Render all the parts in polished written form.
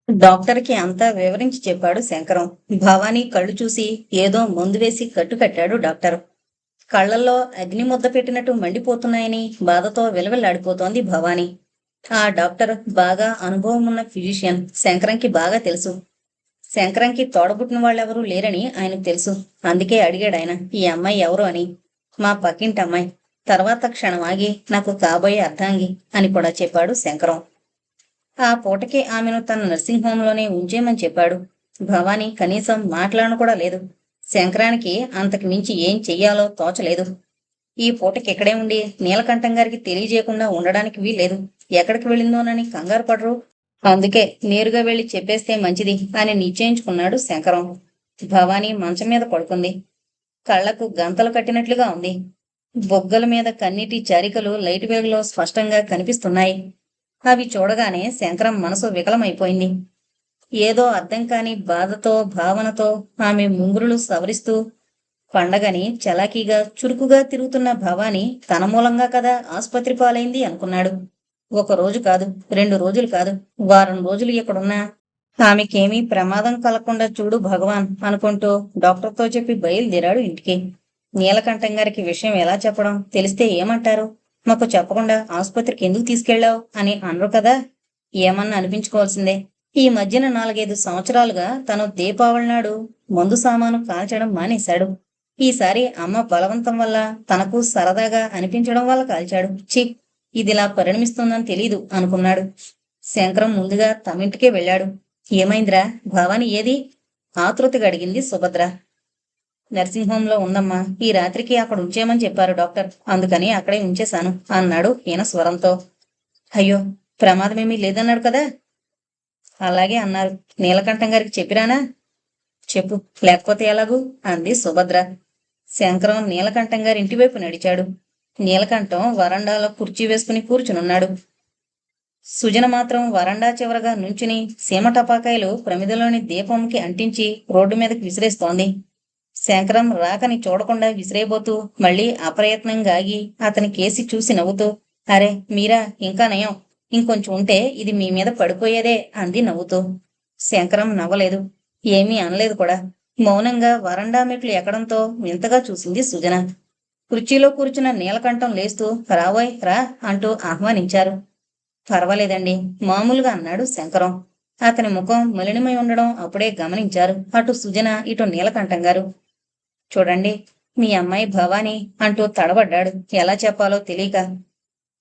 డాక్టర్కి అంతా వివరించి చెప్పాడు శంకరం. భవానీ కళ్ళు చూసి ఏదో మందు వేసి కట్టాడు డాక్టర్. కళ్ళల్లో అగ్ని ముద్ద పెట్టినట్టు మండిపోతున్నాయని బాధతో విలవిల్లాడిపోతోంది భవానీ. ఆ డాక్టర్ బాగా అనుభవం ఉన్న ఫిజిషియన్. శంకరంకి బాగా తెలుసు. శంకరంకి తోడబుట్టిన వాళ్ళెవరూ లేరని ఆయనకు తెలుసు. అందుకే అడిగాడాయన, ఈ అమ్మాయి ఎవరు అని. మా పక్కింటి అమ్మాయి. తర్వాత క్షణం ఆగి, నాకు కాబోయే అర్ధాంగి అని కూడా చెప్పాడు శంకరం. ఆ పూటకి ఆమెను తన నర్సింగ్ హోంలోనే ఉంచేయమని చెప్పాడు. భవానీ కనీసం మాట్లాడను కూడా లేదు. శంకరానికి అంతకు మించి ఏం చెయ్యాలో తోచలేదు. ఈ పూటకి ఇక్కడే ఉండి నీలకంఠం గారికి తెలియజేయకుండా ఉండడానికి వీల్లేదు. ఎక్కడికి వెళ్ళిందోనని కంగారు పడరు. అందుకే నేరుగా వెళ్లి చెప్పేస్తే మంచిది అని నిశ్చయించుకున్నాడు శంకరం. భవానీ మంచం మీద పడుకుంది. కళ్లకు గంతలు కట్టినట్లుగా ఉంది. బొగ్గల మీద కన్నీటి చారికలు లైట్ వెలుగులో స్పష్టంగా కనిపిస్తున్నాయి. అవి చూడగానే శంకరం మనసు వికలమైపోయింది. ఏదో అర్థం కాని బాధతో భావనతో ఆమె ముంగురులు సవరిస్తూ, పండగని చలాకీగా చురుకుగా తిరుగుతున్న భవానీ తన మూలంగా కదా ఆసుపత్రి పాలైంది అనుకున్నాడు. ఒక రోజు కాదు, 2 రోజులు కాదు, వారం రోజులు ఇక్కడున్నా ఆమెకేమీ ప్రమాదం కలగకుండా చూడు భగవాన్ అనుకుంటూ డాక్టర్తో చెప్పి బయలుదేరాడు ఇంటికి. నీలకంఠం గారికి విషయం ఎలా చెప్పడం? తెలిస్తే ఏమంటారు? మాకు చెప్పకుండా ఆసుపత్రికి ఎందుకు తీసుకెళ్లావు అని అనరు కదా. ఏమన్నా అనిపించుకోవాల్సిందే. ఈ మధ్యన 4-5 సంవత్సరాలుగా తను దీపావళి నాడు మందు సామాను కాల్చడం మానేశాడు. ఈసారి అమ్మ బలవంతం వల్ల, తనకు సరదాగా అనిపించడం వల్ల కాల్చాడు. ఛీ, ఇదిలా పరిణమిస్తుందని తెలీదు అనుకున్నాడు. శంకరం ముందుగా తమింటికే వెళ్ళాడు. ఏమైందిరా, భవాని ఏది? ఆతృతగా అడిగింది సుభద్ర. నర్సింగ్ హోంలో ఉందమ్మా. ఈ రాత్రికి అక్కడ ఉంచేయమని చెప్పారు డాక్టర్. అందుకని అక్కడే ఉంచేశాను అన్నాడు హీన స్వరంతో. అయ్యో, ప్రమాదమేమీ లేదన్నాడు కదా. అలాగే అన్నారు. నీలకంఠం గారికి చెప్పిరానా? చెప్పు, లేకపోతే ఎలాగూ అంది సుభద్ర. శంకరం నీలకంఠం గారి ఇంటివైపు నడిచాడు. నీలకంఠం వరండాలో కుర్చీ వేసుకుని కూర్చునున్నాడు. సుజన మాత్రం వరండా చివరగా నుంచుని సీమ టపాకాయలు ప్రమిదలోని దీపంకి అంటించి రోడ్డు మీదకి విసిరేస్తోంది. శంకరం రాకని చూడకుండా విసిరేయబోతూ మళ్లీ అప్రయత్నంగా ఆగి అతని కేసి చూసి నవ్వుతూ, అరే మీరా, ఇంకా నయం, ఇంకొంచెం ఉంటే ఇది మీ మీద పడిపోయేదే అంది నవ్వుతూ. శంకరం నవ్వలేదు, ఏమీ అనలేదు కూడా. మౌనంగా వరండా మెట్లు ఎక్కడంతో వింతగా చూసింది సుజన. కుర్చీలో కూర్చున్న నీలకంఠం లేస్తూ రావోయ్ రా అంటూ ఆహ్వానించారు. పర్వాలేదండి, మామూలుగా అన్నాడు శంకరం. అతని ముఖం మలినమై ఉండడం అప్పుడే గమనించారు అటు సుజన ఇటు నీలకంఠం గారు. చూడండి, మీ అమ్మాయి భవానీ అంటూ తడబడ్డాడు, ఎలా చెప్పాలో తెలియక.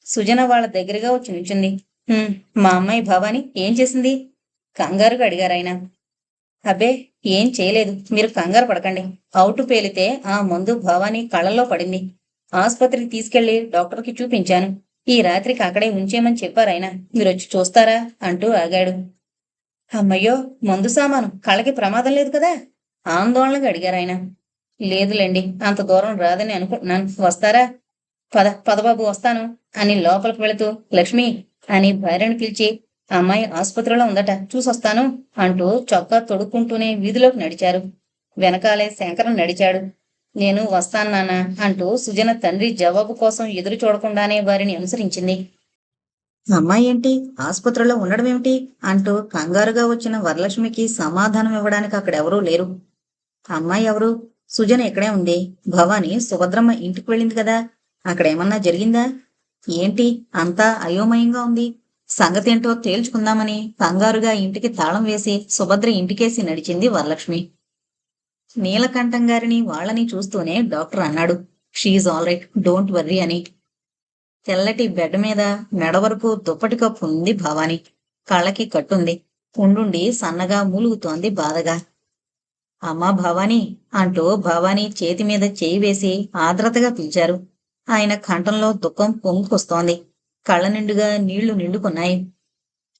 సుజన వాళ్ళ దగ్గరగా వచ్చి నిల్చుంది. మా అమ్మాయి భవానీ ఏం చేసింది? కంగారుగా అడిగారాయన. అబ్బే, ఏం చేయలేదు, మీరు కంగారు పడకండి. అవుటు పేలితే ఆ మందు భవానీ కళ్ళల్లో పడింది. ఆసుపత్రికి తీసుకెళ్లి డాక్టర్కి చూపించాను. ఈ రాత్రికి అక్కడే ఉంచేయమని చెప్పారాయన. మీరొచ్చి చూస్తారా అంటూ ఆగాడు. అమ్మయ్యో, మందు సామాను, కళ్ళకి ప్రమాదం లేదు కదా? ఆందోళనగా అడిగారాయన. లేదులేండి, అంత దూరం రాదని అనుకుంటున్నాను. వస్తారా? పదబాబు వస్తాను అని లోపలికి వెళుతూ, లక్ష్మి అని భార్యను పిలిచి, అమ్మాయి ఆసుపత్రిలో ఉందట, చూసొస్తాను అంటూ చొక్కా తొడుక్కుంటూనే వీధిలోకి నడిచారు. వెనకాలే శంకరం నడిచాడు. నేను వస్తాను నాన్న అంటూ సుజన తండ్రి జవాబు కోసం ఎదురు చూడకుండానే వారిని అనుసరించింది. అమ్మాయి ఏంటి ఆసుపత్రిలో ఉండడం ఏమిటి అంటూ కంగారుగా వచ్చిన వరలక్ష్మికి సమాధానం ఇవ్వడానికి అక్కడెవరూ లేరు. అమ్మాయి ఎవరు? సుజన ఇక్కడే ఉంది. భవాని సుభద్రమ్మ ఇంటికి వెళ్ళింది కదా, అక్కడేమన్నా జరిగిందా? ఏంటి అంతా అయోమయంగా ఉంది? సంగతేంటో తేల్చుకుందామని కంగారుగా ఇంటికి తాళం వేసి సుభద్ర ఇంటికేసి నడిచింది వరలక్ష్మి. నీలకంఠం గారిని వాళ్ళని చూస్తూనే డాక్టర్ అన్నాడు, she's all right, don't worry అని. తెల్లటి బెడ్ మీద మెడ వరకు దుప్పటి కప్పు ఉంది భవాని. కళ్ళకి కట్టుంది. ఉండుండి సన్నగా మూలుగుతోంది బాధగా. అమ్మా భవానీ అంటూ భవానీ చేతి మీద చేయి వేసి ఆర్ద్రతగా పిలిచారు. ఆయన కంఠంలో దుఃఖం పొంగుకొస్తోంది. కళ్ళ నిండుగా నీళ్లు నిండుకున్నాయి.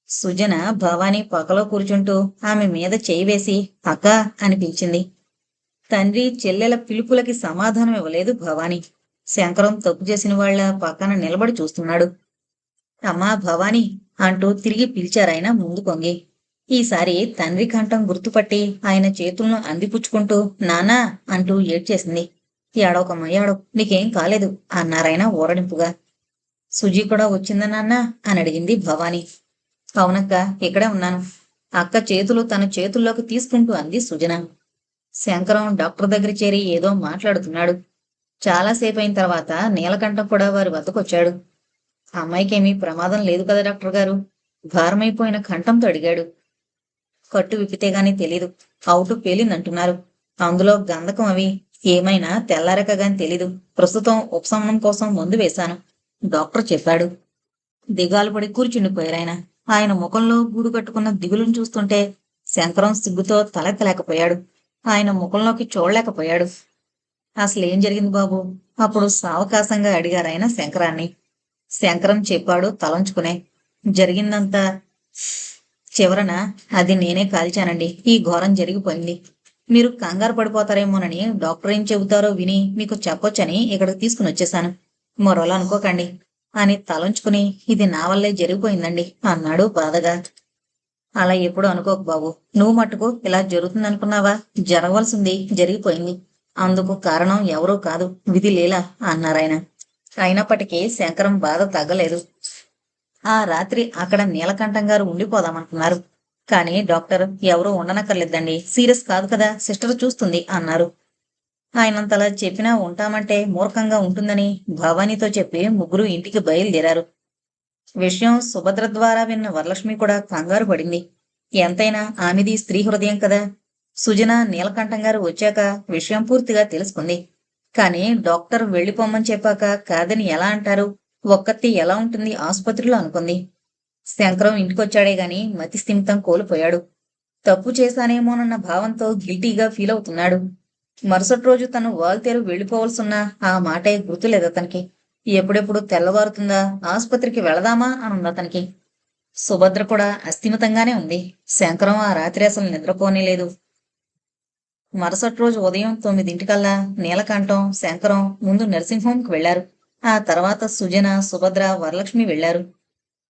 సుజన భవానీ పక్కలో కూర్చుంటూ ఆమె మీద చేయి వేసి అక్కా అని పిలిచింది. తండ్రి చెల్లెల పిలుపులకి సమాధానం ఇవ్వలేదు భవానీ. శంకరం తప్పు చేసిన వాళ్ల పక్కన నిలబడి చూస్తున్నాడు. అమ్మా భవానీ అంటూ తిరిగి పిలిచారాయన ముందు కొంగి. ఈసారి తండ్రి కంఠం గుర్తుపట్టి ఆయన చేతులను అందిపుచ్చుకుంటూ నానా అంటూ ఏడ్చేసింది. ఏడవకమ్మా ఏడవ, నీకేం కాలేదు అన్నారాయన ఊరడింపుగా. సుజీ కూడా వచ్చిందా నాన్న అని అడిగింది భవానీ. అవునక్క, ఇక్కడే ఉన్నాను. అక్క చేతులు తన చేతుల్లోకి తీసుకుంటూ అంది సుజన. శంకరం డాక్టర్ దగ్గర చేరి ఏదో మాట్లాడుతున్నాడు. చాలాసేపు అయిన తర్వాత నీలకంఠం కూడా వారి వద్దకొచ్చాడు. అమ్మాయికేమీ ప్రమాదం లేదు కదా డాక్టర్ గారు? భారమైపోయిన కంఠంతో అడిగాడు. కట్టు విప్పితే గాని తెలీదు. అవుటు పేలిందంటున్నారు. అందులో గంధకం అవి ఏమైనా తెల్లారకగాని తెలీదు. ప్రస్తుతం ఉపశమనం కోసం మందు వేశాను డాక్టర్ చెప్పాడు. దిగాలు పడి కూర్చుండిపోయారాయన. ఆయన ముఖంలో గూడు కట్టుకున్న దిగులును చూస్తుంటే శంకరం సిగ్గుతో తలెత్తలేకపోయాడు. ఆయన ముఖంలోకి చూడలేకపోయాడు. అసలేం జరిగింది బాబు? అప్పుడు సావకాశంగా అడిగారాయన శంకరాన్ని. శంకరం చెప్పాడు తలంచుకునే. జరిగిందంతా చివరన అది నేనే కాల్చానండి. ఈ ఘోరం జరిగిపోయింది. మీరు కంగారు పడిపోతారేమోనని డాక్టర్ ఏం చెబుతారో విని మీకు చెప్పొచ్చని ఇక్కడికి తీసుకుని వచ్చేశాను. మరోలా అనుకోకండి అని తలంచుకుని ఇది నా వల్లే జరిగిపోయిందండి అన్నాడు బాధగా. అలా ఎప్పుడు అనుకోకు బాబు. నువ్వు మట్టుకు ఇలా జరుగుతుందనుకున్నావా? జరగవలసింది జరిగిపోయింది. అందుకు కారణం ఎవరూ కాదు, విధి లీల అన్నారాయన. అయినప్పటికీ శంకరం బాధ తగ్గలేదు. ఆ రాత్రి అక్కడ నీలకంఠం గారు ఉండిపోదామనుకున్నారు. కానీ డాక్టర్ ఎవరూ ఉండనక్కర్లేదండి, సీరియస్ కాదు కదా, సిస్టర్ చూస్తుంది అన్నారు. ఆయనంతలా చెప్పినా ఉంటామంటే మూర్ఖంగా ఉంటుందని భవానీతో చెప్పి ముగ్గురు ఇంటికి బయలుదేరారు. విషయం సుభద్ర ద్వారా విన్న వరలక్ష్మి కూడా కంగారు పడింది. ఎంతైనా ఆమెది స్త్రీ హృదయం కదా. సుజన నీలకంఠం గారు వచ్చాక విషయం పూర్తిగా తెలుసుకుంది. కానీ డాక్టర్ వెళ్లిపోమ్మని చెప్పాక కాదని ఎలా అంటారు? ఒక్కత్తి ఎలా ఉంటుంది ఆసుపత్రిలో అనుకుంది. శంకరం ఇంటికొచ్చాడే గాని మతి స్థిమితం కోల్పోయాడు. తప్పు చేశానేమోనన్న భావంతో గిల్టీగా ఫీల్ అవుతున్నాడు. మరుసటి రోజు తను వాల్తేరు వెళ్లిపోవలసున్నా ఆ మాటే గుర్తులేదతనికి. ఎప్పుడెప్పుడు తెల్లవారుతుందా, ఆసుపత్రికి వెళదామా అనుందతనికి. సుభద్ర కూడా అస్థిమితంగానే ఉంది. శంకరం ఆ రాత్రి అసలు నిద్రపోనేలేదు. మరుసటి రోజు ఉదయం 9 నీలకంఠం, శంకరం ముందు నర్సింగ్ హోంకి వెళ్లారు. ఆ తర్వాత సుజన, సుభద్ర, వరలక్ష్మి వెళ్లారు.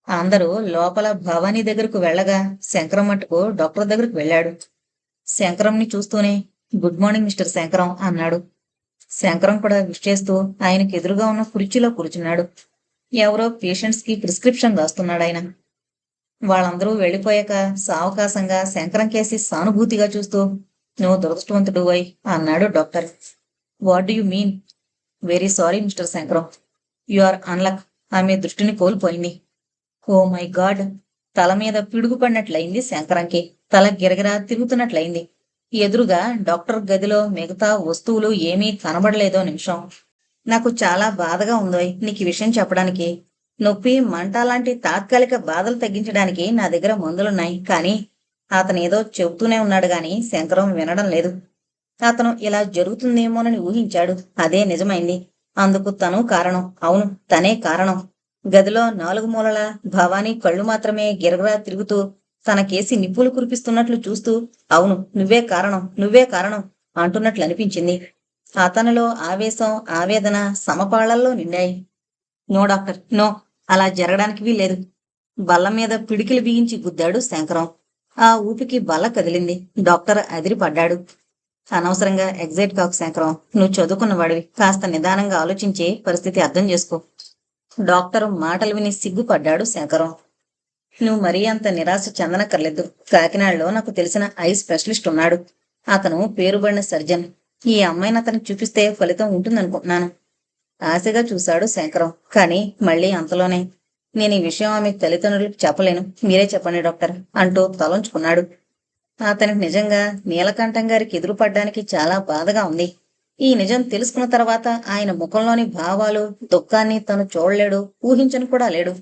అందరూ లోపల భవానీ దగ్గరకు వెళ్లగా శంకరం మట్టుకు డాక్టర్ దగ్గరకు వెళ్ళాడు. శంకరంని చూస్తూనే గుడ్ మార్నింగ్ మిస్టర్ శంకరం అన్నాడు. శంకరం కూడా విష్ చేస్తూ ఆయనకు ఎదురుగా ఉన్న కుర్చీలో కూర్చున్నాడు. ఎవరో పేషెంట్స్ కి ప్రిస్క్రిప్షన్ రాస్తున్నాడాయన. వాళ్ళందరూ వెళ్లిపోయాక సావకాశంగా శంకరం కేసి సానుభూతిగా చూస్తూ నువ్వు దురదృష్టవంతుడు వై అన్నాడు doctor. What do you mean? Very sorry mister Shankaram. You are unlucky. ఆమె దృష్టిని కోల్పోయింది. Oh my god! తల మీద పిడుగు పడినట్లయింది శంకరంకి. తల గిరగిరా తిరుగుతున్నట్లయింది. ఎదురుగా డాక్టర్ గదిలో మిగతా వస్తువులు ఏమీ కనబడలేదో నిమిషం. నాకు చాలా బాధగా ఉందోయ్ నీకు విషయం చెప్పడానికి. నొప్పి, మంట లాంటి తాత్కాలిక బాధలు తగ్గించడానికి నా దగ్గర మందులున్నాయి. కానీ అతనేదో చెబుతూనే ఉన్నాడు గాని శంకరం వినడం లేదు. అతను ఇలా జరుగుతుందేమోనని ఊహించాడు. అదే నిజమైంది. అందుకు తను కారణం. అవును, తనే కారణం. గదిలో 4 మూలలా భవానీ కళ్ళు మాత్రమే గిరగిరా తిరుగుతూ తనకేసి నిప్పులు కురిపిస్తున్నట్లు చూస్తూ అవును, నువ్వే కారణం, నువ్వే కారణం అంటున్నట్లు అనిపించింది. అతనిలో ఆవేశం, ఆవేదన సమపాళ్లల్లో నిండాయి. నో డాక్టర్, నో, అలా జరగడానికి వీల్లేదు. బల్ల మీద పిడికిలు బిగించి గుద్దాడు శంకరం. ఆ ఊపికి బల్ల కదిలింది. డాక్టర్ అదిరిపడ్డాడు. అనవసరంగా ఎగ్జైట్ కాకు శంకరం. నువ్వు చదువుకున్నవాడివి. కాస్త నిదానంగా ఆలోచించి పరిస్థితి అర్థం చేసుకో. డాక్టర్ మాటలు విని సిగ్గుపడ్డాడు శంకరం. నువ్వు మరీ అంత నిరాశ చెందనక్కర్లేదు. కాకినాడలో నాకు తెలిసిన ఐ స్పెషలిస్ట్ ఉన్నాడు. అతను పేరుబడిన సర్జన్. ఈ అమ్మాయిని అతనికి చూపిస్తే ఫలితం ఉంటుందనుకుంటున్నాను. ఆశగా చూశాడు శంకరం. కానీ మళ్ళీ అంతలోనే నేను ఈ విషయం ఆమె తల్లిదండ్రులకు చెప్పలేను. మీరే చెప్పండి డాక్టర్ అంటూ తలంచుకున్నాడు. అతనికి నిజంగా నీలకంఠం గారికి ఎదురుపడ్డానికి చాలా బాధగా ఉంది. ఈ నిజం తెలుసుకున్న తర్వాత ఆయన ముఖంలోని భావాలు, దుఃఖాన్ని తను చూడలేడు, ఊహించను కూడా లేడు.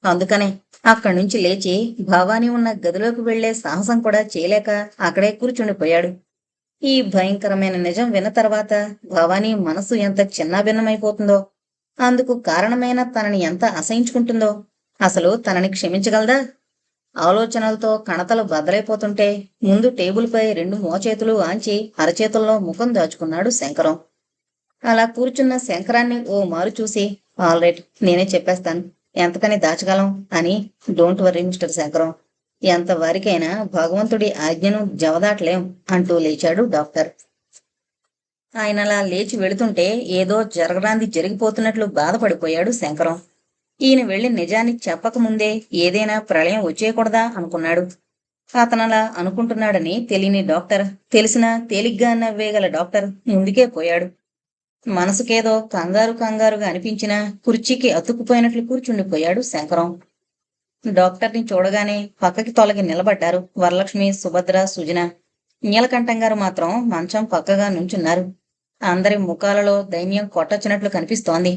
అందుకనే అక్కడి నుంచి లేచి భవానీ ఉన్న గదిలోకి వెళ్లే సాహసం కూడా చేయలేక అక్కడే కూర్చుండిపోయాడు. ఈ భయంకరమైన నిజం విన్న తర్వాత భవానీ మనసు ఎంత చిన్నాభిన్నమైపోతుందో, అందుకు కారణమైన తనని ఎంత అసహించుకుంటుందో, అసలు తనని క్షమించగలదా? ఆలోచనలతో కణతలు బద్దలైపోతుంటే ముందు టేబుల్పై 2 మోచేతులు ఆంచి అరచేతుల్లో ముఖం దాచుకున్నాడు శంకరం. అలా కూర్చున్న శంకరాన్ని ఓ మారు చూసి ఆల్ రైట్, నేనే చెప్పేస్తాను, ఎంతకని దాచగలం అని. Don't worry mister Shankaram. ఎంతవరకైనా భగవంతుడి ఆజ్ఞను జవదాటలేం అంటూ లేచాడు డాక్టర్. ఆయన అలా లేచి వెళుతుంటే ఏదో జరగరాంది జరిగిపోతున్నట్లు బాధపడిపోయాడు శంకరం. ఈయన వెళ్లి నిజాన్ని చెప్పకముందే ఏదైనా ప్రళయం వచ్చేయకూడదా అనుకున్నాడు. అతనలా అనుకుంటున్నాడని తెలియని డాక్టర్, తెలిసినా తేలిగ్గా నవ్వేగల డాక్టర్ ముందుకే పోయాడు. మనసుకేదో కంగారు కంగారుగా అనిపించినా కుర్చీకి అతుక్కుపోయినట్లు కూర్చుండిపోయాడు శంకరం. డాక్టర్ని చూడగానే పక్కకి తొలగి నిలబడ్డారు వరలక్ష్మి, సుభద్ర, సుజన. నీలకంఠం గారు మాత్రం మంచం పక్కగా నుంచున్నారు. అందరి ముఖాలలో దైన్యం కొట్టొచ్చినట్లు కనిపిస్తోంది.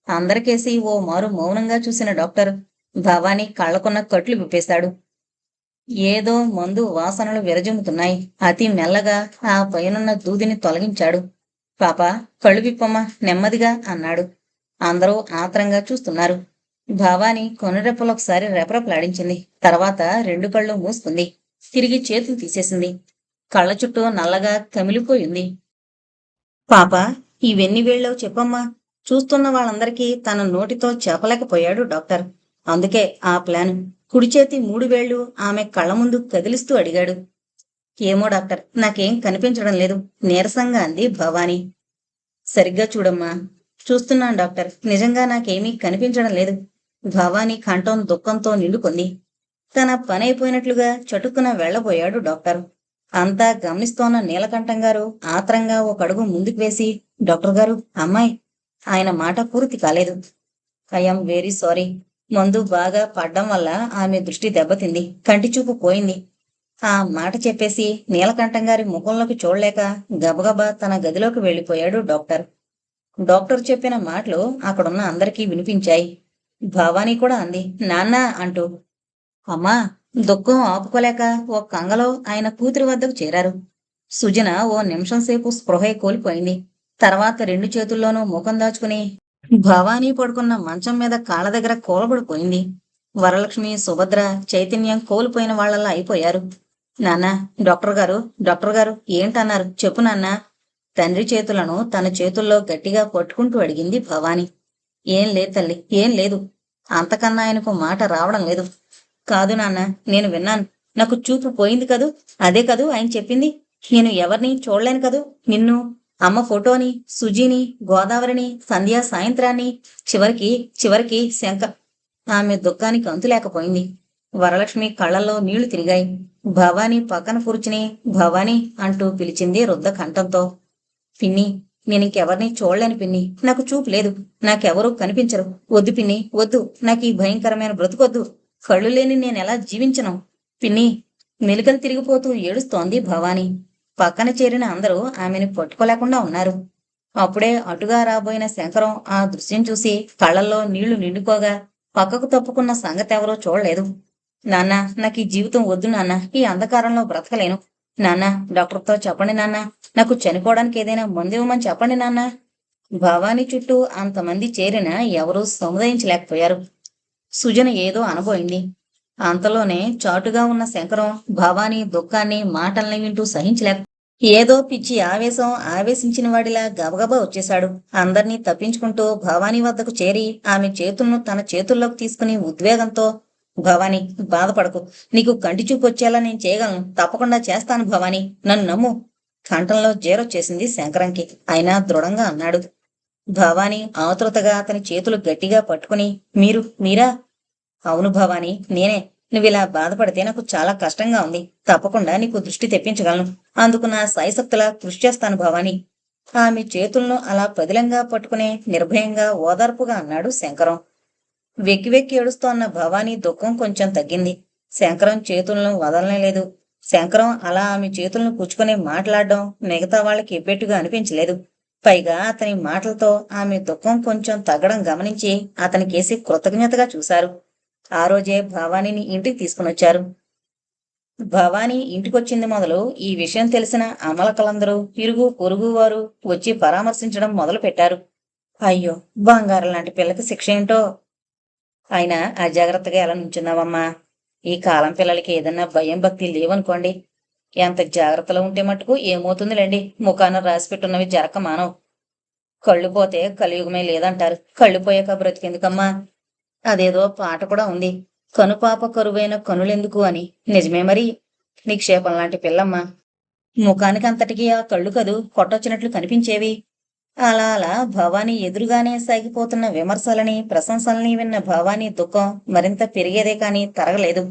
అందరికేసి ఓ మారు మౌనంగా చూసిన డాక్టర్ భవానీ కళ్ళకున్న కట్లు విప్పేశాడు. ఏదో మందు వాసనలు విరజిమ్ముతున్నాయి. అతి మెల్లగా ఆ పైనున్న దూదిని తొలగించాడు. పాపా, కళ్ళు విప్పమ్మా, నెమ్మదిగా అన్నాడు. అందరూ ఆత్రంగా చూస్తున్నారు. భవాని కొనురెప్పలొకసారి రెపరెపలాడించింది. తర్వాత రెండు కళ్ళు మూసుకుంది. తిరిగి చేతులు తీసేసింది. కళ్ళ చుట్టూ నల్లగా కమిలిపోయింది. పాపా, ఇవెన్ని వేళ్ళో చెప్పమ్మా. చూస్తున్న వాళ్ళందరికీ తన నోటితో చెప్పలేకపోయాడు డాక్టర్. అందుకే ఆ ప్లాన్. కుడి చేతి 3 వేళ్లు ఆమె కళ్ళ ముందు కదిలిస్తూ అడిగాడు. ఏమో డాక్టర్, నాకేం కనిపించడం లేదు, నీరసంగా అంది భవాని. సరిగ్గా చూడమ్మా. చూస్తున్నాను డాక్టర్, నిజంగా నాకేమీ కనిపించడం లేదు. భవాని కంఠం దుఃఖంతో నిండుకుంది. తన పనైపోయినట్లుగా చటుక్కున వెళ్లబోయాడు డాక్టర్. అంతా గమనిస్తోన్న నీలకంఠం గారు ఆత్రంగా ఒక అడుగు ముందుకు వేసి, డాక్టర్ గారు, అమ్మాయి. ఆయన మాట పూర్తి కాలేదు. I'm very sorry. మందు బాగా పడ్డం వల్ల ఆమె దృష్టి దెబ్బతింది, కంటిచూపు పోయింది. ఆ మాట చెప్పేసి నీలకంఠం గారి ముఖంలోకి చూడలేక గబగబా తన గదిలోకి వెళ్లిపోయాడు డాక్టర్. డాక్టర్ చెప్పిన మాటలు అక్కడున్న అందరికీ వినిపించాయి. భవానీ కూడా అంది, నాన్నా అంటూ. అమ్మా, దుఃఖం ఆపుకోలేక ఓ కంగలో ఆయన కూతురి వద్దకు చేరారు. సుజన ఓ నిమిషం సేపు స్పృహే కోల్పోయింది. తర్వాత 2 చేతుల్లోనూ ముఖం దాచుకుని భవానీ పడుకున్న మంచం మీద కాళ్ళ దగ్గర కూలబడిపోయింది. వరలక్ష్మి, సుభద్ర చైతన్యం కోల్పోయిన వాళ్లలా అయిపోయారు. నాన్నా, డాక్టర్ గారు ఏంటన్నారు చెప్పు నాన్నా. తండ్రి చేతులను తన చేతుల్లో గట్టిగా పట్టుకుంటూ అడిగింది భవానీ. ఏం లేదు తల్లి, ఏం లేదు. అంతకన్నా ఆయనకు మాట రావడం లేదు. కాదు నాన్న, నేను విన్నాను. నాకు చూపు పోయింది కదూ, అదే కదూ ఆయన చెప్పింది. నేను ఎవరిని చూడలేను కదూ, నిన్ను, అమ్మ ఫోటోని, సుజీని, గోదావరిని, సంధ్యా సాయంత్రాన్ని, చివరికి శంక. ఆమె దుఃఖానికి అంతులేకపోయింది. వరలక్ష్మి కళ్ళల్లో నీళ్లు తిరిగాయి. భవానీ పక్కన కూర్చుని భవానీ అంటూ పిలిచింది రుద్ద కంఠంతో. పిన్ని, నేనింకెవరిని చూడలేను పిన్ని. నాకు చూపు లేదు, నాకెవరూ కనిపించరు. వద్దు పిన్ని, వద్దు. నాకు ఈ భయంకరమైన బ్రతుకొద్దు. కళ్ళు లేని నేనెలా జీవించను పిన్ని. మెలికలు తిరిగిపోతూ ఏడుస్తోంది భవానీ. పక్కన చేరిన అందరూ ఆమెను పట్టుకోలేకుండా ఉన్నారు. అప్పుడే అటుగా రాబోయిన శంకరం ఆ దృశ్యం చూసి కళ్ళల్లో నీళ్లు నిండుకోగా పక్కకు తప్పుకున్న సంగతెవరూ చూడలేదు. నాన్న, నాకు ఈ జీవితం వద్దు నాన్న, ఈ అంధకారంలో బ్రతకలేను. నాన్న, డాక్టర్తో చెప్పండి నాన్న, నాకు చనిపోవడానికి ఏదైనా మందు ఇవ్వమని చెప్పండి నాన్న. భవానీ చుట్టూ అంతమంది చేరినా ఎవరూ సముదాయించలేకపోయారు. సుజన ఏదో అనబోయింది. అంతలోనే చాటుగా ఉన్న శంకరం భవానీ దుఃఖాన్ని, మాటల్ని వింటూ సహించలేక ఏదో పిచ్చి ఆవేశం ఆవేశించిన వాడిలా గబగబా వచ్చేశాడు. అందర్నీ తప్పించుకుంటూ భవానీ వద్దకు చేరి ఆమె చేతులను తన చేతుల్లోకి తీసుకుని ఉద్వేగంతో, భవానీ, బాధపడకు. నీకు కంటి చూపు వచ్చేలా నేను చేయగలను. తప్పకుండా చేస్తాను భవానీ, నన్ను నమ్ము. కంఠంలో జేరొచ్చేసింది శంకరంకి. అయినా దృఢంగా అన్నాడు. భవానీ ఆతృతగా అతని చేతులు గట్టిగా పట్టుకుని, మీరా? అవును భవానీ, నేనే. నువ్విలా బాధపడితే నాకు చాలా కష్టంగా ఉంది. తప్పకుండా నీకు దృష్టి తెప్పించగలను. అందుకు నా సాయశక్తులా కృషి చేస్తాను భవానీ. ఆమె చేతులను అలా పదిలంగా పట్టుకుని నిర్భయంగా ఓదార్పుగా అన్నాడు శంకరం. వెక్కి వెక్కి ఏడుస్తోన్న భవానీ దుఃఖం కొంచెం తగ్గింది. శంకరం చేతులను వదలనేలేదు. శంకరం అలా ఆమె చేతులను పుచ్చుకుని మాట్లాడడం మిగతా వాళ్ళకి ఎబ్బెట్టుగా అనిపించలేదు. పైగా అతని మాటలతో ఆమె దుఃఖం కొంచెం తగ్గడం గమనించి అతనికేసి కృతజ్ఞతగా చూశారు. ఆ రోజే భవానీని ఇంటికి తీసుకునొచ్చారు. భవానీ ఇంటికొచ్చింది మొదలు ఈ విషయం తెలిసిన అమలకలందరూ, ఇరుగు పొరుగు వారు వచ్చి పరామర్శించడం మొదలు పెట్టారు. అయ్యో, బంగారం లాంటి పిల్లకి శిక్ష ఏంటో. అయినా అజాగ్రత్తగా ఎలా నుంచున్నావమ్మా? ఈ కాలం పిల్లలకి ఏదన్నా భయం భక్తి లేవనుకోండి. ఎంత జాగ్రత్తలో ఉంటే మటుకు ఏమవుతుందిలేండి, ముఖాన రాసిపెట్టున్నవి జరక మానవు. కళ్ళు పోతే కలియుగమే లేదంటారు. కళ్ళు పోయాక బ్రతికెందుకమ్మా? అదేదో పాట కూడా ఉంది, కనుపాప కరువైన కనులెందుకు అని. నిజమే మరి. నిక్షేపం లాంటి పిల్లమ్మా. ముఖానికి అంతటికీ ఆ కళ్ళు కదూ కొట్టొచ్చినట్లు కనిపించేవి. అలా అలా భవానీ ఎదురుగానే సాగిపోతున్న విమర్శలని, ప్రశంసల్ని విన్న భవానీ దుఃఖం మరింత పెరిగేదే కాని తరగలేదు.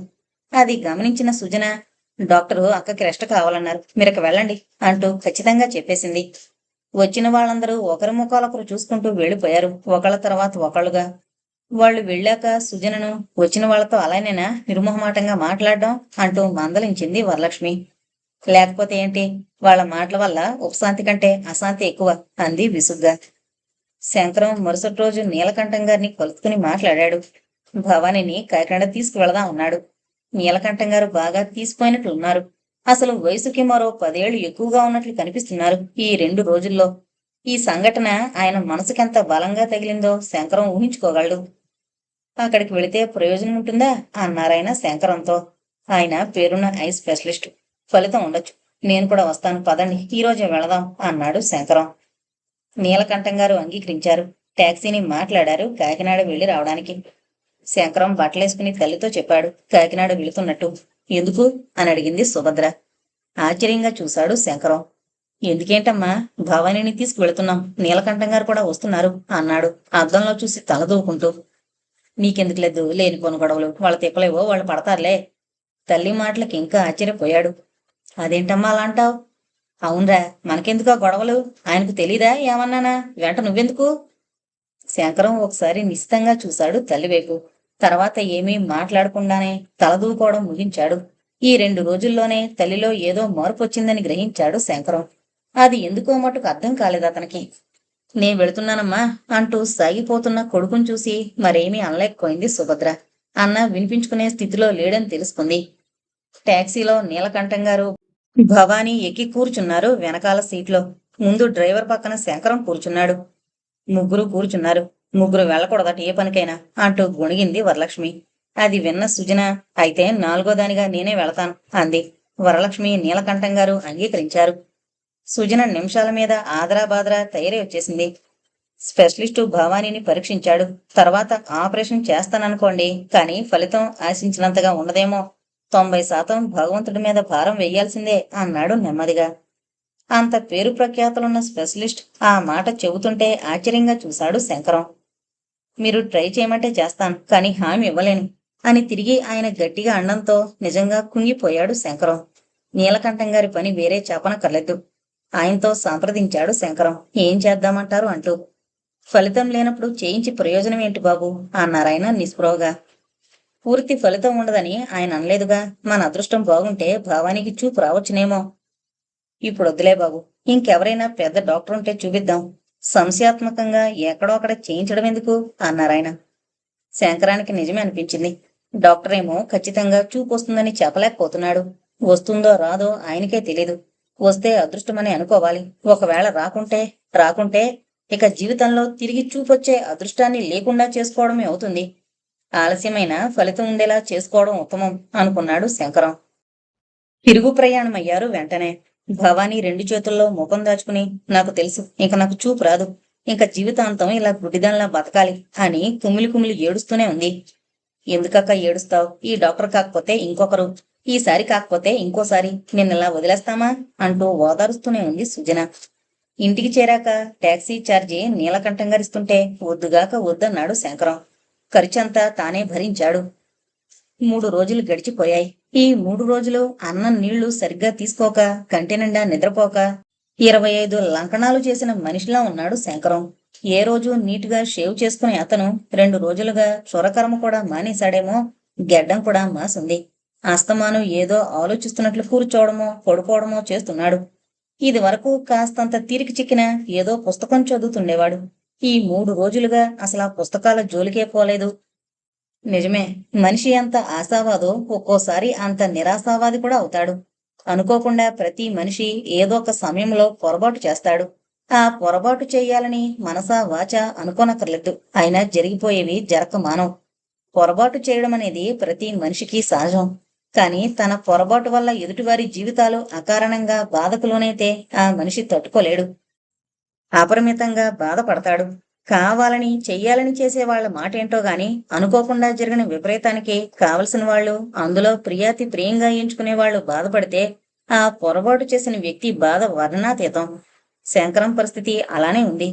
అది గమనించిన సుజన, డాక్టరు అక్కకి రెస్ట్ కావాలన్నారు, మీరక వెళ్ళండి అంటూ ఖచ్చితంగా చెప్పేసింది. వచ్చిన వాళ్ళందరూ ఒకరి ముఖాలొకరు చూసుకుంటూ వెళ్ళిపోయారు, ఒకళ్ళ తర్వాత ఒకళ్ళుగా. వాళ్ళు వెళ్ళాక సుజనను, వచ్చిన వాళ్ళతో అలానేనా నిర్మోహమాటంగా మాట్లాడడం అంటూ మందలించింది వరలక్ష్మి. లేకపోతే ఏంటి, వాళ్ళ మాటల వల్ల ఉపశాంతి కంటే అశాంతి ఎక్కువ అంది విసుగ్గా. శంకరం మరుసటి రోజు నీలకంఠం గారిని కలుసుకుని మాట్లాడాడు. భవానీని కాకినాడ తీసుకువెళదాం అన్నాడు. నీలకంఠం గారు బాగా తీసిపోయినట్లున్నారు. అసలు వయసుకి మరో 10 ఏళ్లు ఎక్కువగా ఉన్నట్లు కనిపిస్తున్నారు ఈ 2 రోజుల్లో. ఈ సంఘటన ఆయన మనసుకెంత బలంగా తగిలిందో శంకరం ఊహించుకోగలడు. అక్కడికి వెళితే ప్రయోజనం ఉంటుందా అన్నారాయన శంకరంతో. ఆయన పేరున్న ఐ స్పెషలిస్ట్, ఫలితం ఉండొచ్చు. నేను కూడా వస్తాను, పదండి ఈ రోజే వెళదాం అన్నాడు శంకరం. నీలకంఠం గారు అంగీకరించారు. టాక్సీని మాట్లాడారు కాకినాడ వెళ్లి రావడానికి. శంకరం బట్టలేసుకుని తల్లితో చెప్పాడు కాకినాడ వెళుతున్నట్టు. ఎందుకు అని అడిగింది సుభద్ర. ఆశ్చర్యంగా చూశాడు శంకరం. ఎందుకేంటమ్మా, భవానీని తీసుకువెళుతున్నాం, నీలకంఠం గారు కూడా వస్తున్నారు అన్నాడు అద్దంలో చూసి తలదూకుంటూ. నీకెందుకు లేదు లేనిపోను గొడవలు, వాళ్ళ తిప్పలేవో వాళ్ళు పడతారులే. తల్లి మాటలకి ఇంకా ఆశ్చర్యపోయాడు. అదేంటమ్మా అలా అంటావు? అవునరా, మనకెందుకో గొడవలు, ఆయనకు తెలీదా ఏమన్నానా, వెంట నువ్వెందుకు? శంకరం ఒకసారి నిశితంగా చూశాడు తల్లివైపు. తర్వాత ఏమీ మాట్లాడకుండానే తలదూకోవడం ముగించాడు. ఈ 2 రోజుల్లోనే తల్లిలో ఏదో మార్పు వచ్చిందని గ్రహించాడు శంకరం. అది ఎందుకో మటుకు అర్థం కాలేదు అతనికి. నేను వెళుతున్నానమ్మా అంటూ సాగిపోతున్న కొడుకుని చూసి మరేమీ అనలేకపోయింది సుభద్ర. అన్న వినిపించుకునే స్థితిలో లేడని తెలుసుకుంది. టాక్సీలో నీలకంఠం గారు, భవానీ ఎక్కి కూర్చున్నారు వెనకాల సీట్లో. ముందు డ్రైవర్ పక్కన శంకరం కూర్చున్నాడు. ముగ్గురు కూర్చున్నారు. ముగ్గురు వెళ్ళకూడదట ఏ పనికైనా అంటూ గొణిగింది వరలక్ష్మి. అది విన్న సుజన, అయితే 4వ దానిగా నేనే వెళతాను అంది. వరలక్ష్మి, నీలకంఠం గారు అంగీకరించారు. సుజన నిమిషాల మీద ఆదరాబాదరా తయారీ వచ్చేసింది. స్పెషలిస్టు భవానీని పరీక్షించాడు. తర్వాత ఆపరేషన్ చేస్తాననుకోండి, కానీ ఫలితం ఆశించినంతగా ఉండదేమో. 90% భగవంతుడి మీద భారం వెయ్యాల్సిందే అన్నాడు నెమ్మదిగా. అంత పేరు ప్రఖ్యాతులున్న స్పెషలిస్ట్ ఆ మాట చెబుతుంటే ఆశ్చర్యంగా చూశాడు శంకరం. మీరు ట్రై చేయమంటే చేస్తాను, కానీ హామీ ఇవ్వలేను అని తిరిగి ఆయన గట్టిగా అండంతో నిజంగా కుంగిపోయాడు శంకరం. నీలకంఠం గారి పని వేరే చెప్పనక్కర్లేదు. ఆయనతో సంప్రదించాడు శంకరం, ఏం చేద్దామంటారు అంటూ. ఫలితం లేనప్పుడు చేయించి ప్రయోజనం ఏంటి బాబు అన్నారాయన నిస్పృహగా. పూర్తి ఫలితం ఉండదని ఆయన అనలేదుగా. మన అదృష్టం బాగుంటే భవానీకి చూపు రావచ్చునేమో. ఇప్పుడు వద్దులే బాబు, ఇంకెవరైనా పెద్ద డాక్టర్ ఉంటే చూపిద్దాం. సంశయాత్మకంగా ఎక్కడో అక్కడ చేయించడం ఎందుకు అన్నారాయన. శంకరానికి నిజమే అనిపించింది. డాక్టర్ ఏమో ఖచ్చితంగా చూపు వస్తుందని చెప్పలేకపోతున్నాడు. వస్తుందో రాదో ఆయనకే తెలీదు. వస్తే అదృష్టమని అనుకోవాలి. ఒకవేళ రాకుంటే ఇక జీవితంలో తిరిగి చూపొచ్చే అదృష్టాన్ని లేకుండా చేసుకోవడమే అవుతుంది. ఆలస్యమైన ఫలితం ఉండేలా చేసుకోవడం ఉత్తమం అనుకున్నాడు శంకరం. తిరుగు ప్రయాణమయ్యారు వెంటనే. భవానీ 2 చేతుల్లో ముఖం దాచుకుని, నాకు తెలుసు, ఇక నాకు చూపు రాదు, ఇంకా జీవితాంతం ఇలా గుడ్డిదానిలా బతకాలి అని కుమిలి కుమిలి ఏడుస్తూనే ఉంది. ఎందుకక్క ఏడుస్తావు? ఈ డాక్టర్ కాకపోతే ఇంకొకరు, ఈసారి కాకపోతే ఇంకోసారి నిన్నలా వదిలేస్తామా అంటూ ఓదారుస్తూనే ఉంది సుజన. ఇంటికి చేరాక టాక్సీ ఛార్జీ నీలకంఠం గారిస్తుంటే వద్దుగాక వద్దన్నాడు శంకరం. ఖర్చంతా తానే భరించాడు. 3 రోజులు గడిచిపోయాయి. ఈ 3 రోజులు అన్నం నీళ్లు సరిగ్గా తీసుకోక, కంటి నిండా నిద్రపోక 25 లంకణాలు చేసిన మనిషిలా ఉన్నాడు శంకరం. ఏ రోజు నీటుగా షేవ్ చేసుకునే అతను 2 రోజులుగా క్షురకర్మ కూడా మానేశాడేమో. గెడ్డం కూడా మాసింది. అస్తమానం ఏదో ఆలోచిస్తున్నట్లు కూర్చోవడమో పడుకోవడమో చేస్తున్నాడు. ఇది వరకు కాస్తంత తీరిక చిక్కిన ఏదో పుస్తకం చదువుతుండేవాడు. ఈ 3 రోజులుగా అసలు ఆ పుస్తకాల జోలికే పోలేదు. నిజమే, మనిషి అంత ఆశావాదో ఒక్కోసారి అంత నిరాశావాది కూడా అవుతాడు. అనుకోకుండా ప్రతి మనిషి ఏదో ఒక సమయంలో పొరపాటు చేస్తాడు. ఆ పొరపాటు చెయ్యాలని మనసా వాచా అనుకోనక్కర్లేదు. అయినా జరిగిపోయేవి జరక్క మానవు. పొరపాటు చేయడం అనేది ప్రతి మనిషికి సహజం. కానీ తన పొరపాటు వల్ల ఎదుటివారి జీవితాలు అకారణంగా బాధకు లోనైతే ఆ మనిషి తట్టుకోలేడు. అపరిమితంగా బాధపడతాడు. కావాలని చెయ్యాలని చేసేవాళ్ల మాటేంటో గాని అనుకోకుండా జరిగిన విపరీతానికి కావలసిన వాళ్ళు, అందులో ప్రియాతి ప్రియంగా ఎంచుకునే వాళ్ళు బాధపడితే ఆ పొరపాటు చేసిన వ్యక్తి బాధ వర్ణనాతీతం. శంకరం పరిస్థితి అలానే ఉంది.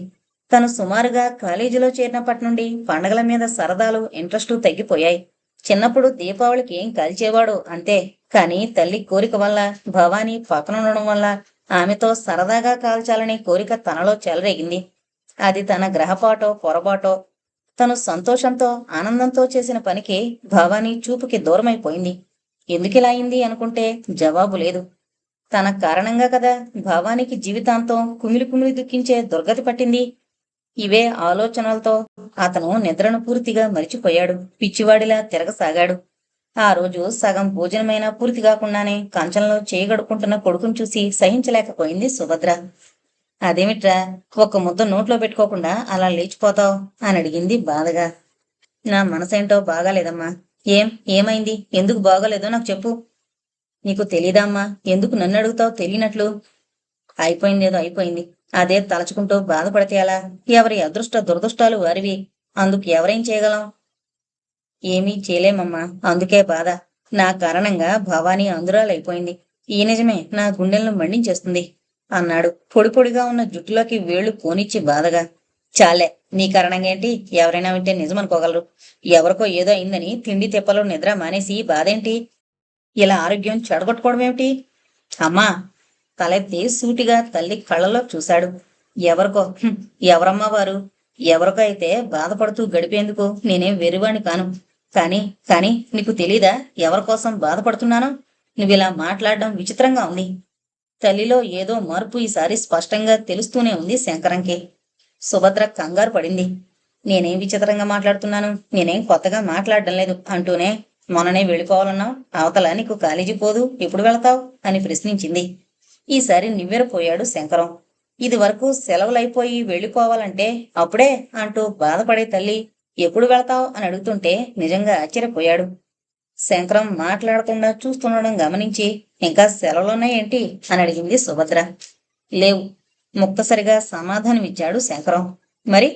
తను సుమారుగా కాలేజీలో చేరినప్పటి నుండి పండగల మీద సరదాలు, ఇంట్రెస్టు తగ్గిపోయాయి. చిన్నప్పుడు దీపావళికి ఏం కాల్చేవాడు అంతే. కాని తల్లి కోరిక వల్ల, భవానీ పక్కనుండడం వల్ల ఆమెతో సరదాగా కాల్చాలనే కోరిక తనలో చెలరేగింది. అది తన గ్రహపాటో పొరపాటో, తను సంతోషంతో ఆనందంతో చేసిన పనికి భవానీ చూపుకి దూరమైపోయింది. ఎందుకిలా అయింది అనుకుంటే జవాబు లేదు. తన కారణంగా కదా భవానీకి జీవితాంతం కుమిలి కుమిలి దుఃఖించే దుర్గతి పట్టింది. ఇవే ఆలోచనలతో అతను నిద్రను పూర్తిగా మరిచిపోయాడు. పిచ్చివాడిలా తిరగసాగాడు. ఆ రోజు సగం భోజనమైనా పూర్తి కాకుండానే కంచంలో చేయగడుకుంటున్న కొడుకును చూసి సహించలేకపోయింది సుభద్ర. అదేమిట్రా, ఒక్క ముద్ద నోట్లో పెట్టుకోకుండా అలా లేచిపోతావు అని అడిగింది బాధగా. నా మనసేంటో బాగాలేదమ్మా. ఏమైంది? ఎందుకు బాగోలేదో నాకు చెప్పు. నీకు తెలీదమ్మా, ఎందుకు నన్ను అడుగుతావు తెలియనట్లు? అయిపోయిందేదో అయిపోయింది. అదే తలచుకుంటూ బాధపడితే ఎలా? ఎవరి అదృష్ట దురదృష్టాలు వారివి. అందుకు ఎవరేం చేయగలం? ఏమీ చేయలేమమ్మా, అందుకే బాధ. నా కారణంగా భవానీ అందురాలైపోయింది. ఈ నిజమే నా గుండెలను మండించేస్తుంది అన్నాడు పొడి పొడిగా ఉన్న జుట్టులోకి వేళ్లు పోనిచ్చి బాధగా. చాలే, నీ కారణంగా ఏంటి? ఎవరైనా వింటే నిజమనుకోగలరు. ఎవరికో ఏదో అయిందని తిండి తిప్పలు నిద్ర మానేసి బాధేంటి? ఇలా ఆరోగ్యం చెడగొట్టుకోవడమేమిటి? అమ్మా, తలెత్తి సూటిగా తల్లి కళ్ళలో చూశాడు. ఎవరికో? ఎవరమ్మా వారు? ఎవరికో అయితే బాధపడుతూ గడిపేందుకు నేనేం వెర్రివాణ్ణి కాను. కాని కాని నీకు తెలీదా ఎవరికోసం బాధపడుతున్నానో? నువ్విలా మాట్లాడడం విచిత్రంగా ఉంది. తల్లిలో ఏదో మార్పు ఈసారి స్పష్టంగా తెలుస్తూనే ఉంది శంకరంకి. సుభద్ర కంగారు పడింది. నేనేం విచిత్రంగా మాట్లాడుతున్నాను? నేనేం కొత్తగా మాట్లాడడం లేదు అంటూనే మొన్ననే వెళ్ళిపోవాలన్నావు. అవతల నీకు కాలేజీ పోదు, ఎప్పుడు వెళతావు అని ప్రశ్నించింది. ఈసారి నివ్వెరపోయాడు శంకరం. ఇది వరకు సెలవులైపోయి వెళ్ళిపోవాలంటే అప్పుడే అంటూ బాధపడే తల్లి ఎప్పుడు వెళతావు అని అడుగుతుంటే నిజంగా ఆశ్చర్యపోయాడు. శంకరం మాట్లాడకుండా చూస్తుండడం గమనించి ఇంకా సెలవులున్నాయేంటి అని అడిగింది సుభద్ర. లేవు, ముక్తసరిగా సమాధానమిచ్చాడు శంకరం. మరి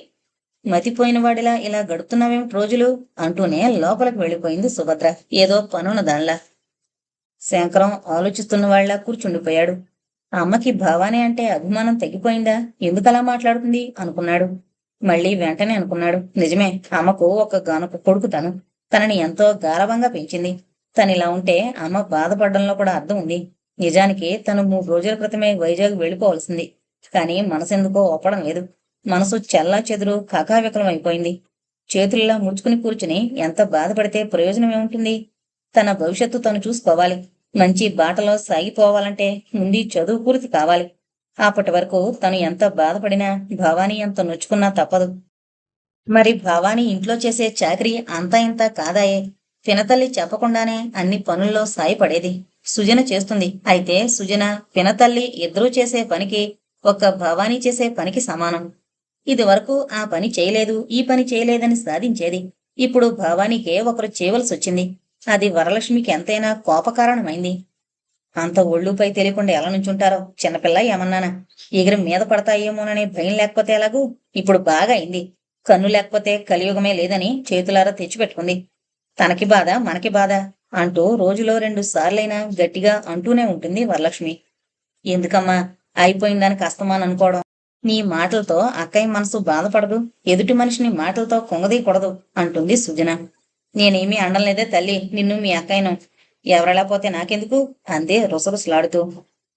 మతిపోయిన వాడిలా ఇలా గడుపుతున్నావేమిటి రోజులు అంటూనే లోపలికి వెళ్ళిపోయింది సుభద్ర ఏదో పనున్న దానిలా. శంకరం ఆలోచిస్తున్న వాళ్ళ కూర్చుండిపోయాడు. అమ్మకి భవానీ అంటే అభిమానం తగ్గిపోయిందా? ఎందుకలా మాట్లాడుతుంది అనుకున్నాడు. మళ్ళీ వెంటనే అనుకున్నాడు, నిజమే, అమ్మకు ఒక గానొక కొడుకు తను. తనని ఎంతో గారవంగా పెంచింది. తనిలా ఉంటే అమ్మ బాధపడడంలో కూడా అర్థం ఉంది. నిజానికి తను 3 రోజుల క్రితమే వైజాగ్ వెళ్ళిపోవలసింది. కానీ మనసెందుకో ఒప్పడం లేదు. మనసు చెల్లా చెదురు కకావికలం అయిపోయింది. చేతుల్లా ముడుచుకుని కూర్చుని ఎంత బాధపడితే ప్రయోజనం ఏముంటుంది? తన భవిష్యత్తు తను చూసుకోవాలి. మంచి బాటలో సాగిపోవాలంటే ముందు చదువు పూర్తి కావాలి. అప్పటి వరకు తను ఎంత బాధపడినా, భవానీ ఎంత నొచ్చుకున్నా తప్పదు. మరి భవానీ ఇంట్లో చేసే చాకరీ అంతా ఇంత కాదాయే. పినతల్లి చెప్పకుండానే అన్ని పనుల్లో సాయపడేది. సుజన చేస్తుంది. అయితే సుజన, పినతల్లి ఇద్దరూ చేసే పనికి ఒక్క భవానీ చేసే పనికి సమానం. ఇది వరకు ఆ పని చేయలేదు, ఈ పని చేయలేదని సాధించేది. ఇప్పుడు భవానీకే ఒకరు చేయవలసొచ్చింది. అది వరలక్ష్మికి ఎంతైనా కోపకారణమైంది. అంత ఒళ్ళుపై తెలియకుండా ఎలా నుంచుంటారో? చిన్నపిల్ల ఏమన్నానా? ఎగిరి మీద పడతాయేమోననే భయం లేకపోతే ఎలాగూ? ఇప్పుడు బాగా అయింది. కన్ను లేకపోతే కలియుగమే లేదని చేతులారా తెచ్చిపెట్టుకుంది. తనకి బాధ, మనకి బాధ అంటూ రోజులో 2 సార్లైనా గట్టిగా అంటూనే ఉంటుంది వరలక్ష్మి. ఎందుకమ్మా అయిపోయిందని కష్టమాననుకోవడం? నీ మాటలతో అక్కయ్య మనసు బాధపడదు. ఎదుటి మనిషిని మాటలతో కుంగదీయకూడదు అంటుంది సుజన. నేనేమీ అండలేదే తల్లి, నిన్ను మీ అక్కయ్యను. ఎవరెలా పోతే నాకెందుకు అందే రుసరుసలాడుతూ.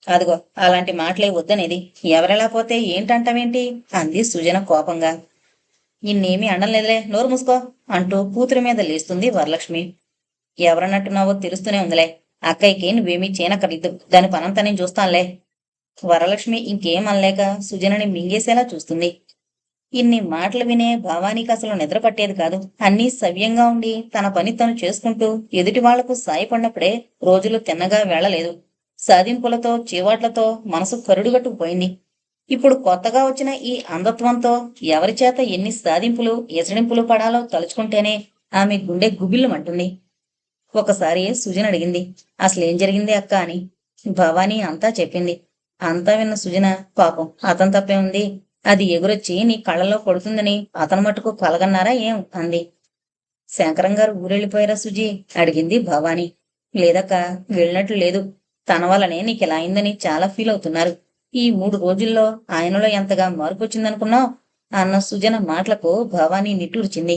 అదిగో అలాంటి మాటలే వద్దనేది. ఎవరెలా పోతే ఏంటంటావేంటి అంది సుజన కోపంగా. నిన్నేమీ అండలేదులే, నోరు మూసుకో అంటూ కూతురి మీద లేస్తుంది వరలక్ష్మి. ఎవరన్నట్టున్నావో తెలుస్తూనే ఉందిలే. అక్కయ్యకి నువ్వేమీ చేయనక్కర్లేదు. దాని పనంతా నేను చూస్తానులే. వరలక్ష్మి ఇంకేం అనలేక సుజనని మింగేసేలా చూస్తుంది. ఇన్ని మాటలు వినే భవానీకి అసలు నిద్ర పట్టేది కాదు. అన్నీ సవ్యంగా ఉండి తన పని తను చేసుకుంటూ ఎదుటి వాళ్లకు సాయపడినప్పుడే రోజులు తిన్నగా వెళ్లలేదు. సాధింపులతో చీవాట్లతో మనసు కరుడుగట్టుకుపోయింది. ఇప్పుడు కొత్తగా వచ్చిన ఈ అంధత్వంతో ఎవరి చేత ఎన్ని సాధింపులు ఎసడింపులు పడాలో తలుచుకుంటేనే ఆమె గుండె గుబిల్లుమంటుంది. ఒకసారి సుజన అడిగింది, అసలేం జరిగింది అక్క అని. భవానీ అంతా చెప్పింది. అంతా విన్న సుజన, పాపం అతని తప్పే ఉంది. అది ఎగురొచ్చి నీ కళ్ళలో కొడుతుందని అతను మటుకు కలగన్నారా ఏం అంది. శంకరం గారు ఊరెళ్ళిపోయారా సుజీ అడిగింది భవానీ. లేదక్క, వెళ్ళినట్లు లేదు. తన వల్లనే నీకెలా అయిందని చాలా ఫీల్ అవుతున్నారు. ఈ 3 రోజుల్లో ఆయనలో ఎంతగా మార్పు వచ్చిందనుకున్నావు అన్న సుజన మాటలకు భవానీ నిట్టూర్చింది.